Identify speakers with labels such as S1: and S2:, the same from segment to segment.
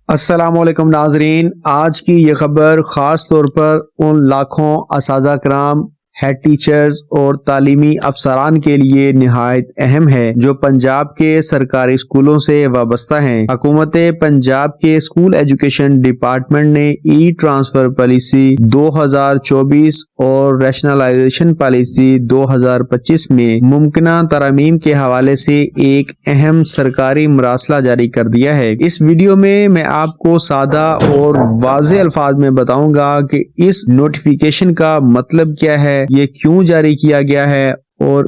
S1: अस्सलाम वालेकुम नाजरीन, आज की ये खबर ख़ास तौर पर उन लाखों असातिज़ा कराम, हेड टीचर्स और तालीमी अफसरान के लिए निहायत अहम है जो पंजाब के सरकारी स्कूलों से वाबस्ता हैं। हुकूमत पंजाब के स्कूल एजुकेशन डिपार्टमेंट ने ई ट्रांसफर पॉलिसी 2024 और रैशनलाइजेशन पॉलिसी 2025 में मुमकिना तरमीम के हवाले से एक अहम सरकारी मरासला जारी कर दिया है। इस वीडियो में मैं आपको सादा और वाज़ेह अल्फाज में बताऊंगा कि इस नोटिफिकेशन का मतलब क्या है, ये क्यों जारी किया गया है और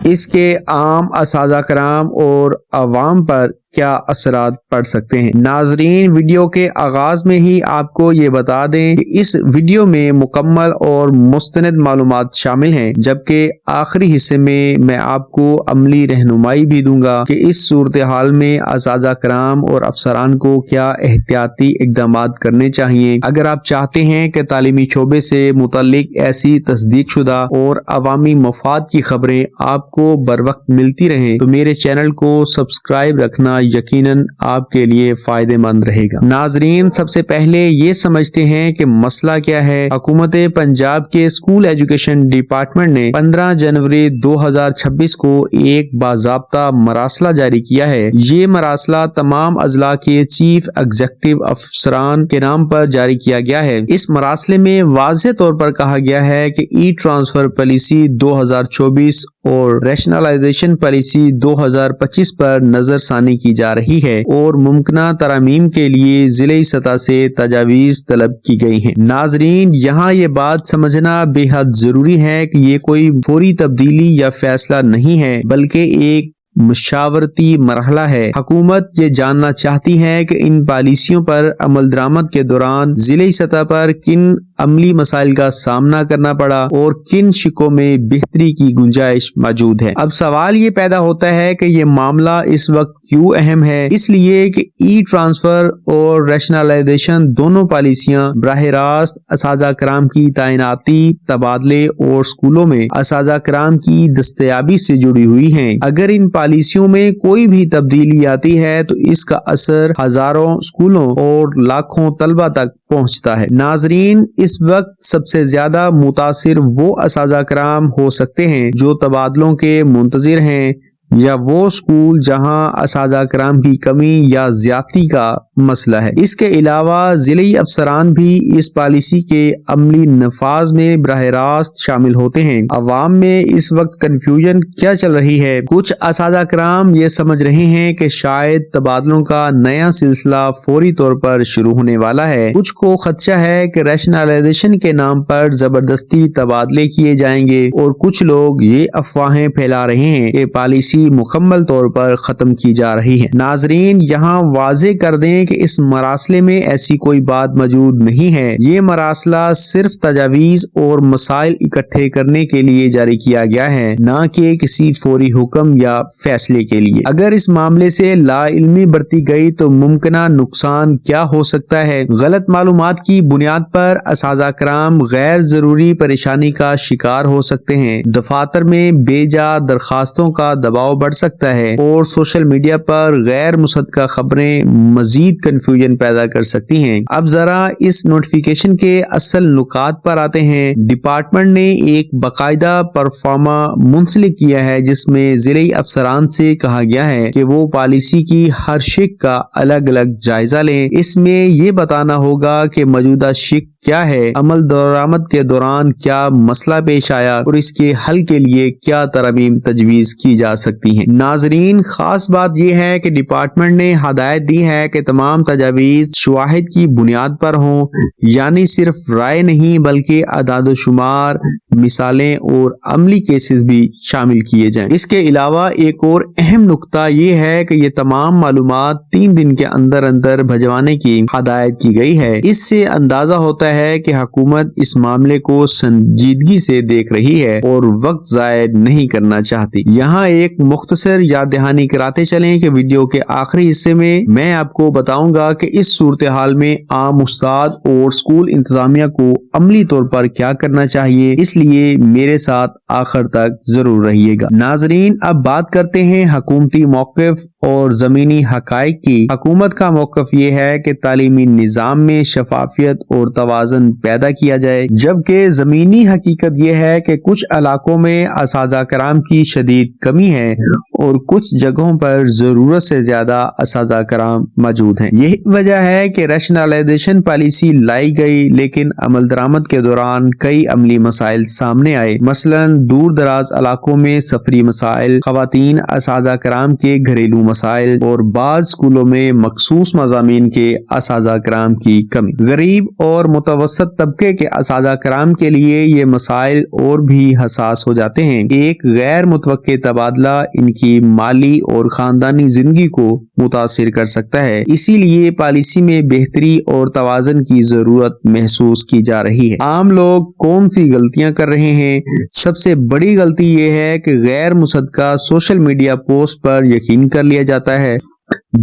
S1: इसके आम असातिज़ा कराम और अवाम पर क्या असरात पड़ सकते हैं। नाजरीन, वीडियो के आगाज में ही आपको ये बता दें कि इस वीडियो में मुकम्मल और मुस्तनद मालूमात शामिल हैं, जबकि आखिरी हिस्से में मैं आपको अमली रहनुमाई भी दूंगा कि इस सूरत हाल में असातिज़ा कराम और अफसरान को क्या एहतियाती इक़दाम करने चाहिए। अगर आप चाहते हैं कि तालीमी शोबे से मुतल्लिक ऐसी तस्दीक शुदा और अवामी मफाद की खबरें आपको बर वक्त मिलती रहें तो मेरे चैनल को सब्सक्राइब रखना यकीनन आपके लिए फायदेमंद रहेगा। नाजरीन, सबसे पहले ये समझते हैं कि मसला क्या है। हुकूमत पंजाब के स्कूल एजुकेशन डिपार्टमेंट ने 15 जनवरी 2026 को एक बाज़ाब्ता मरासला जारी किया है। ये मरासला तमाम अजला के चीफ एग्जीक्यूटिव अफसरान के नाम पर जारी किया गया है। इस मरासले में वाज़ेह तौर पर कहा गया है कि ई ट्रांसफर पॉलिसी 2024 और रैशनलाइजेशन पॉलिसी 2025 पर नजरसानी की जा रही है और मुमकिना तरमीम के लिए जिले सतह से तजावीज तलब की गई हैं। नाजरीन, यहाँ ये बात समझना बेहद जरूरी है कि ये कोई फौरी तब्दीली या फैसला नहीं है, बल्कि एक मुशावरती मरहला है। हुकूमत ये जानना चाहती है कि इन पॉलिसियों पर अमल दरामद के दौरान जिले सतह पर किन अमली मसाइल का सामना करना पड़ा और किन शिकों में बेहतरी की गुंजाइश मौजूद है। अब सवाल ये पैदा होता है कि ये मामला इस वक्त क्यों अहम है। इसलिए कि ई ट्रांसफर और रैशनलाइजेशन दोनों पॉलिसियां बराह रास्त असातिज़ा कराम की तैनाती, तबादले और स्कूलों में असातिज़ा कराम की दस्तयाबी से जुड़ी हुई हैं। अगर इन पॉलिसियों में कोई भी तब्दीली आती है तो इसका असर हजारों स्कूलों और लाखों तलबा तक पहुंचता है। नाजरीन, इस वक्त सबसे ज्यादा मुतासिर वो असातिज़ा कराम हो सकते हैं जो तबादलों के मुंतजिर हैं या वो स्कूल जहां असातिज़ा कराम की कमी या ज्यादती का मसला है। इसके अलावा जिले अफसरान भी इस पॉलिसी के अमली नफाज में बराह रास्त शामिल होते हैं। अवाम में इस वक्त कंफ्यूजन क्या चल रही है। कुछ असातिज़ा कराम ये समझ रहे हैं कि शायद तबादलों का नया सिलसिला फौरी तौर पर शुरू होने वाला है। कुछ को खदशा है कि रैशनलाइजेशन के नाम पर जबरदस्ती तबादले किए जाएंगे और कुछ लोग ये अफवाहें फैला रहे हैं कि पॉलिसी मुकम्मल तौर पर खत्म की जा रही है। नाजरीन, यहाँ वाज़ेह कर दें कि इस मरासले में ऐसी कोई बात मौजूद नहीं है। ये मरासला सिर्फ तजावीज और मसाइल इकट्ठे करने के लिए जारी किया गया है, न कि किसी फौरी हुक्म या फैसले के लिए। अगर इस मामले से लाइल्मी बरती गई तो मुमकिना नुकसान क्या हो सकता है। गलत मालूमात की बुनियाद पर असातिज़ा कराम गैर जरूरी परेशानी का शिकार हो सकते हैं। दफातर में बेजा दरखास्तों का दबाव बढ़ सकता है और सोशल मीडिया पर गैर मुसद्दक़ा खबरें मजीद कंफ्यूजन पैदा कर सकती हैं। अब जरा इस नोटिफिकेशन के असल नुकात पर आते हैं। डिपार्टमेंट ने एक बाकायदा परफॉर्मा मुंसलिक किया है जिसमें जिले अफसरान से कहा गया है कि वो पॉलिसी की हर शिक का अलग अलग जायजा लें। इसमें ये बताना होगा कि मौजूदा शिक क्या है, अमल दरामद के दौरान क्या मसला पेश आया और इसके हल के लिए क्या तरमीम तजवीज की जा सकती हैं। नाजरीन, खास बात यह है कि डिपार्टमेंट ने हदायत दी है कि तमाम तजावीज शवाहिद की बुनियाद पर हों, यानी सिर्फ राय नहीं बल्कि अदाद-ओ-शुमार, मिसालें और अमली केसेस भी शामिल किए जाएं। इसके अलावा एक और अहम नुकता ये है कि ये तमाम मालूमात 3 दिन के अंदर अंदर भिजवाने की हदायत की गई है। इससे अंदाजा होता है कि हुकूमत इस मामले को संजीदगी से देख रही है और वक्त जाया नहीं करना चाहती। यहाँ एक مختصر یاد دہانی کراتے چلیں کہ ویڈیو کے آخری حصے میں آپ کو بتاؤں گا کہ اس صورتحال میں عام استاد اور اسکول انتظامیہ کو عملی طور پر کیا کرنا چاہیے، اس لیے میرے ساتھ آخر تک ضرور رہیے گا۔ ناظرین، اب بات کرتے ہیں حکومتی موقف اور زمینی حقائق کی۔ حکومت کا موقف یہ ہے کہ تعلیمی نظام میں شفافیت اور توازن پیدا کیا جائے، جبکہ زمینی حقیقت یہ ہے کہ کچھ علاقوں میں اساتذہ کرام کی شدید کمی ہے اور کچھ جگہوں پر ضرورت سے زیادہ اساتذہ کرام موجود ہیں۔ یہی وجہ ہے کہ ریشنلائزیشن پالیسی لائی گئی، لیکن عمل درآمد کے دوران کئی عملی مسائل سامنے آئے، مثلا دور دراز علاقوں میں سفری مسائل، خواتین اساتذہ کرام کے گھریلو مسائل اور بعض اسکولوں میں مخصوص مضامین کے اساتذہ کرام کی کمی۔ غریب اور متوسط طبقے کے اساتذہ کرام کے لیے یہ مسائل اور بھی حساس ہو جاتے ہیں۔ ایک غیر متوقع تبادلہ ان کی مالی اور خاندانی زندگی کو متاثر کر سکتا ہے، اسی لیے پالیسی میں بہتری اور توازن کی ضرورت محسوس کی جا رہی ہے۔ عام لوگ کون سی غلطیاں کر رہے ہیں؟ سب سے بڑی غلطی یہ ہے کہ غیر مصدقہ سوشل میڈیا پوسٹ پر یقین کر لیا جاتا ہے۔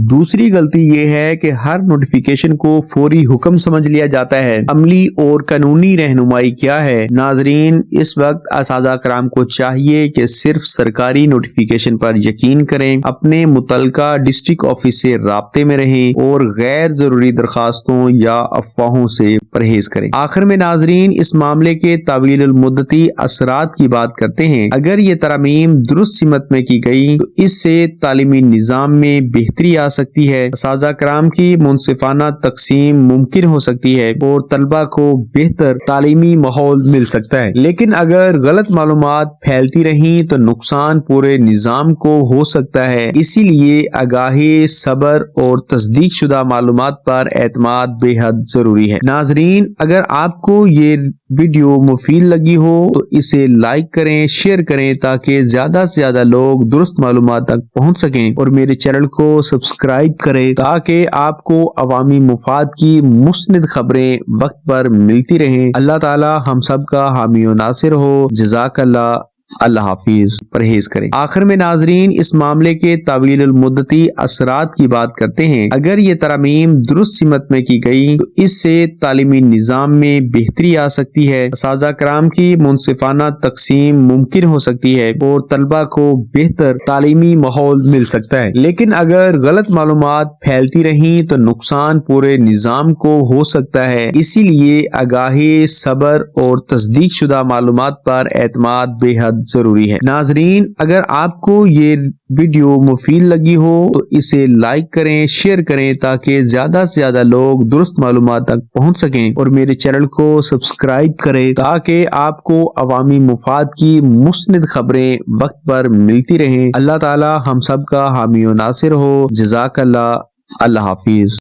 S1: دوسری غلطی یہ ہے کہ ہر نوٹیفیکیشن کو فوری حکم سمجھ لیا جاتا ہے۔ عملی اور قانونی رہنمائی کیا ہے؟ ناظرین، اس وقت اساتذہ کرام کو چاہیے کہ صرف سرکاری نوٹیفیکیشن پر یقین کریں، اپنے متعلقہ ڈسٹرکٹ آفس سے رابطے میں رہیں اور غیر ضروری درخواستوں یا افواہوں سے پرہیز کریں۔ آخر میں ناظرین، اس معاملے کے طویل المدتی اثرات کی بات کرتے ہیں۔ اگر یہ ترامیم درست سمت میں کی گئی تو اس سے تعلیمی نظام میں بہتری آ سکتی ہے، اساتذہ کرام کی منصفانہ تقسیم ممکن ہو سکتی ہے اور طلبہ کو بہتر تعلیمی ماحول مل سکتا ہے۔ لیکن اگر غلط معلومات پھیلتی رہیں تو نقصان پورے نظام کو ہو سکتا ہے، اسی لیے آگاہی، صبر اور تصدیق شدہ معلومات پر اعتماد بے حد ضروری ہے۔ ناظرین، اگر آپ کو یہ ویڈیو مفید لگی ہو تو اسے لائک کریں، شیئر کریں تاکہ زیادہ سے زیادہ لوگ درست معلومات تک پہنچ سکیں، اور میرے چینل کو سبسکرائب کریں تاکہ آپ کو عوامی مفاد کی مستند خبریں وقت پر ملتی رہیں۔ اللہ تعالی ہم سب کا حامی و ناصر ہو۔ جزاک اللہ۔ اللہ حافظ۔ پرہیز کریں۔ آخر میں ناظرین، اس معاملے کے طویل المدتی اثرات کی بات کرتے ہیں۔ اگر یہ ترامیم درست سمت میں کی گئی تو اس سے تعلیمی نظام میں بہتری آ سکتی ہے، اساتذہ کرام کی منصفانہ تقسیم ممکن ہو سکتی ہے اور طلبہ کو بہتر تعلیمی ماحول مل سکتا ہے۔ لیکن اگر غلط معلومات پھیلتی رہیں تو نقصان پورے نظام کو ہو سکتا ہے، اسی لیے آگاہی، صبر اور تصدیق شدہ معلومات پر اعتماد بے حد ضروری ہے۔ ناظرین، اگر آپ کو یہ ویڈیو مفید لگی ہو تو اسے لائک کریں، شیئر کریں تاکہ زیادہ سے زیادہ لوگ درست معلومات تک پہنچ سکیں، اور میرے چینل کو سبسکرائب کریں تاکہ آپ کو عوامی مفاد کی مستند خبریں وقت پر ملتی رہیں۔ اللہ تعالی ہم سب کا حامی و ناصر ہو۔ جزاک اللہ۔ اللہ حافظ۔